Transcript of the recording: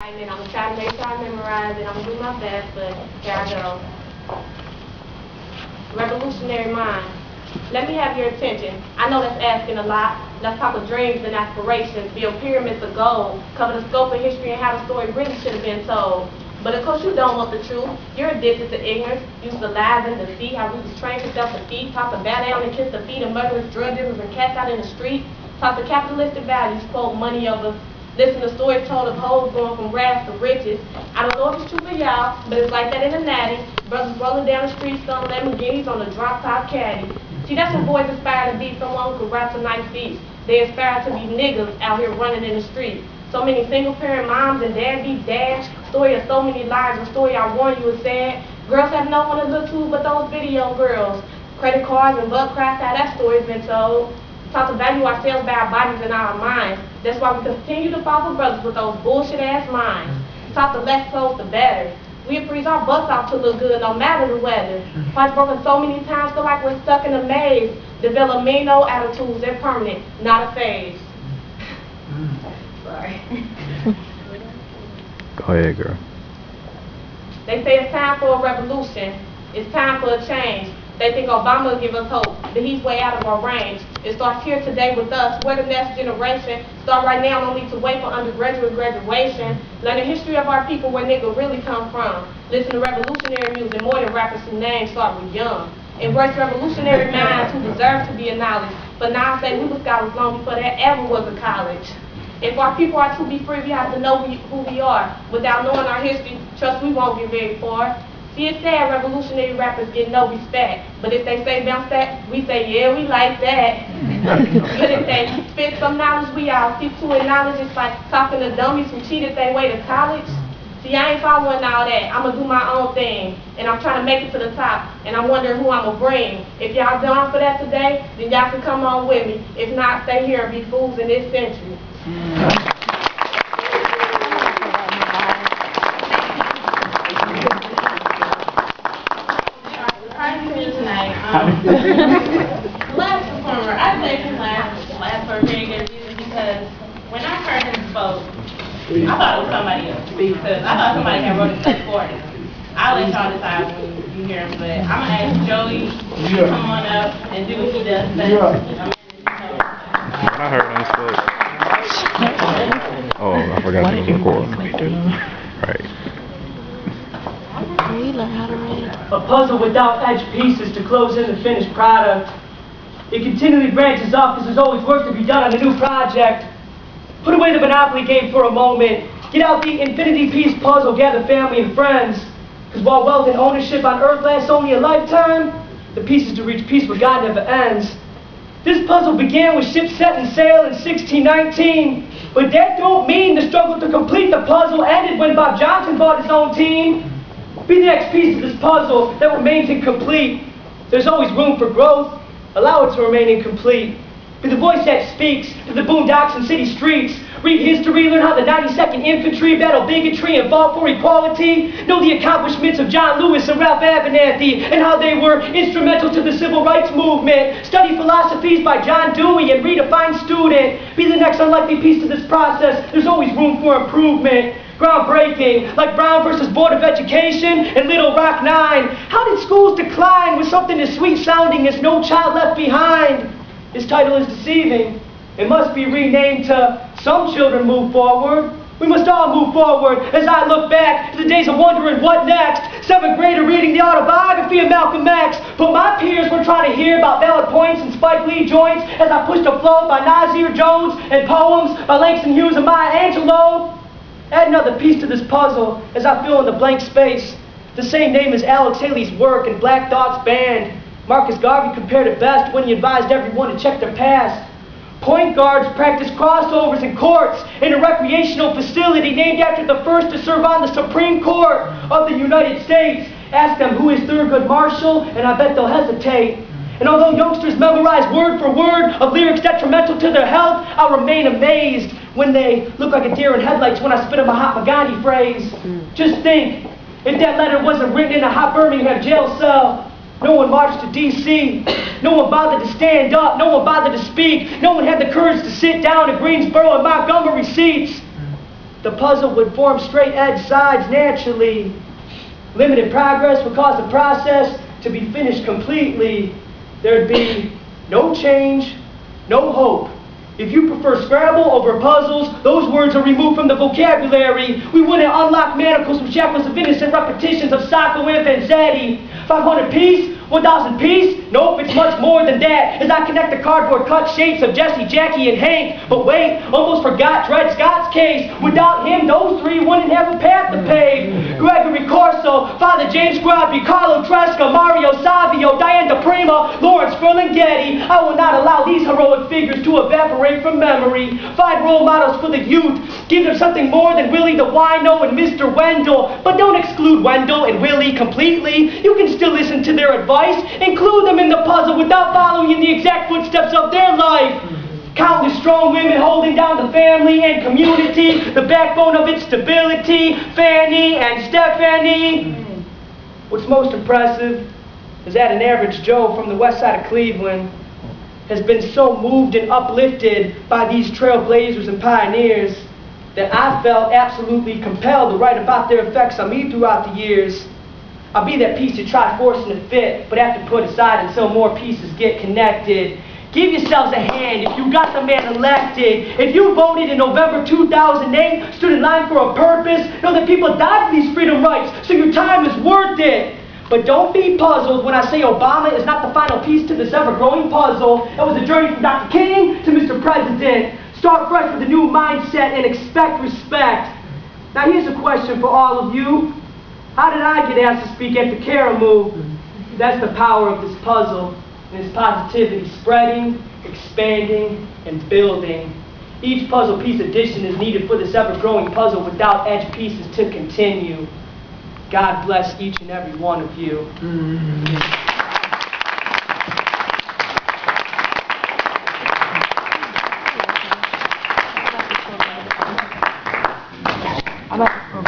And I'm going to try to make sure I memorize it. I'm going to do my best, but here I go. Revolutionary mind. Let me have your attention. I know that's asking a lot. Let's talk of dreams and aspirations, build pyramids of gold, cover the scope of history and how the story really should have been told. But of course you don't want the truth. You're addicted to ignorance, used to lies and deceit, how we was trained to self-defeat, taught to bow down and kiss the feet of murderers, drug dealers, and cats out in the street, taught the capitalistic values, quote, money over. Listen to stories told of hoes going from rags to riches. I don't know if it's true for y'all, but it's like that in the natty. Brothers rolling down the street, selling Lamborghinis on a drop-top caddy. See, that's what boys aspire to be, someone who can rap to nice beats. They aspire to be niggas out here running in the street. So many single-parent moms and dad be dads. Story of so many lives, a story I warn you is sad. Girls have no one to look to but those video girls. Credit cards and butt crafts, how that story's been told. Taught to value ourselves by our bodies and our minds. That's why we continue to fall for brothers with those bullshit-ass minds. Taught the less clothes, the better. We freeze our butts off to look good no matter the weather. Hearts broken so many times, feel like we're stuck in a maze. Develop mean old attitudes, they're permanent, not a phase. Sorry. Go ahead, girl. They say it's time for a revolution. It's time for a change. They think Obama will give us hope, but he's way out of our range. It starts here today with us. We're the next generation. Start right now, no need to wait for undergraduate graduation. Learn the history of our people, where nigga really come from. Listen to revolutionary music, more than rappers whose names start with young. Embrace revolutionary minds who deserve to be acknowledged. But now I say we were scholars long before there ever was a college. If our people are to be free, we have to know who we are. Without knowing our history, trust we won't get very far. See, it's sad revolutionary rappers get no respect. But if they say bounce that, we say, yeah, we like that. But if they spit some knowledge, we all seek to acknowledge. It's like talking to dummies who cheated their way to college. See, I ain't following all that. I'm going to do my own thing. And I'm trying to make it to the top. And I'm wondering who I'm going to bring. If y'all down for that today, then y'all can come on with me. If not, stay here and be fools in this century. Last performer, I say him last for a very good reason, because when I heard him spoke, I thought it was somebody else, because I thought somebody had wrote it for him. I'll let y'all decide when you hear him, but I'm going to ask Joey to come on up and do what he does best. When I heard him spoke. Oh, I forgot to record. Right. We learn how to read. A puzzle without edge pieces to close in the finished product. It continually branches off because there's always work to be done on a new project. Put away the Monopoly game for a moment. Get out the infinity piece puzzle, gather family and friends. Because while wealth and ownership on earth lasts only a lifetime, the pieces to reach peace with God never ends. This puzzle began with ships setting sail in 1619. But that don't mean the struggle to complete the puzzle ended when Bob Johnson bought his own team. Be the next piece of this puzzle that remains incomplete. There's always room for growth. Allow it to remain incomplete. Be the voice that speaks to the boondocks and city streets. Read history, learn how the 92nd Infantry battled bigotry and fought for equality. Know the accomplishments of John Lewis and Ralph Abernathy and how they were instrumental to the civil rights movement. Study philosophies by John Dewey and read a fine student. Be the next unlikely piece to this process. There's always room for improvement. Groundbreaking, like Brown versus Board of Education and Little Rock 9. How did schools decline with something as sweet sounding as No Child Left Behind? This title is deceiving. It must be renamed to Some Children Move Forward. We must all move forward as I look back to the days of wondering what next. 7th grader reading the autobiography of Malcolm X. But my peers were trying to hear about valid points and Spike Lee joints as I pushed a flow by Nasir Jones and poems by Langston Hughes and Maya Angelou. Add another piece to this puzzle as I fill in the blank space. The same name as Alex Haley's work and Black Thought's band. Marcus Garvey compared it best when he advised everyone to check their past. Point guards practice crossovers in courts in a recreational facility named after the first to serve on the Supreme Court of the United States. Ask them who is Thurgood Marshall, and I bet they'll hesitate. And although youngsters memorize word for word of lyrics detrimental to their health, I'll remain amazed when they look like a deer in headlights when I spit a Mahatma Gandhi phrase. Just think, if that letter wasn't written in a hot Birmingham jail cell, no one marched to D.C., no one bothered to stand up, no one bothered to speak, no one had the courage to sit down in Greensboro and Montgomery seats. the puzzle would form straight edge sides naturally. Limited progress would cause the process to be finished completely. There'd be no change, no hope. If you prefer Scrabble over puzzles, those words are removed from the vocabulary. We wouldn't unlock manacles from shackles of innocent repetitions of Sacco and Vanzetti. 500 piece? 1,000 piece? Nope, it's much more than that. As I connect the cardboard cut shapes of Jesse, Jackie, and Hank. But wait, almost forgot Dred Scott's case. Without him, those three wouldn't have a path to pave. Gregory Corso, Father James Crosby, Carlo Tresca, Mario Savio, Diane DePrima, Lawrence Ferlinghetti. I will not allow these heroic figures to evaporate from memory. 5 role models for the youth. Give them something more than Willie the Wino and Mr. Wendell. But don't exclude Wendell and Willie completely. You can still listen to their advice. Include them in the puzzle without following in the exact footsteps of their life. Countless strong women holding down the family and community, the backbone of its stability, Fanny and Stephanie. What's most impressive is that an average Joe from the west side of Cleveland has been so moved and uplifted by these trailblazers and pioneers that I felt absolutely compelled to write about their effects on me throughout the years. I'll be that piece you try forcing to fit, but have to put aside until more pieces get connected. Give yourselves a hand if you got the man elected. If you voted in November 2008, stood in line for a purpose, know that people died for these freedom rights, so your time is worth it. But don't be puzzled when I say Obama is not the final piece to this ever-growing puzzle. It was a journey from Dr. King to Mr. President. Start fresh with a new mindset and expect respect. Now here's a question for all of you. How did I get asked to speak at the Karamu? That's the power of this puzzle and its positivity spreading, expanding, and building. Each puzzle piece addition is needed for this ever-growing puzzle without edge pieces to continue. God bless each and every one of you.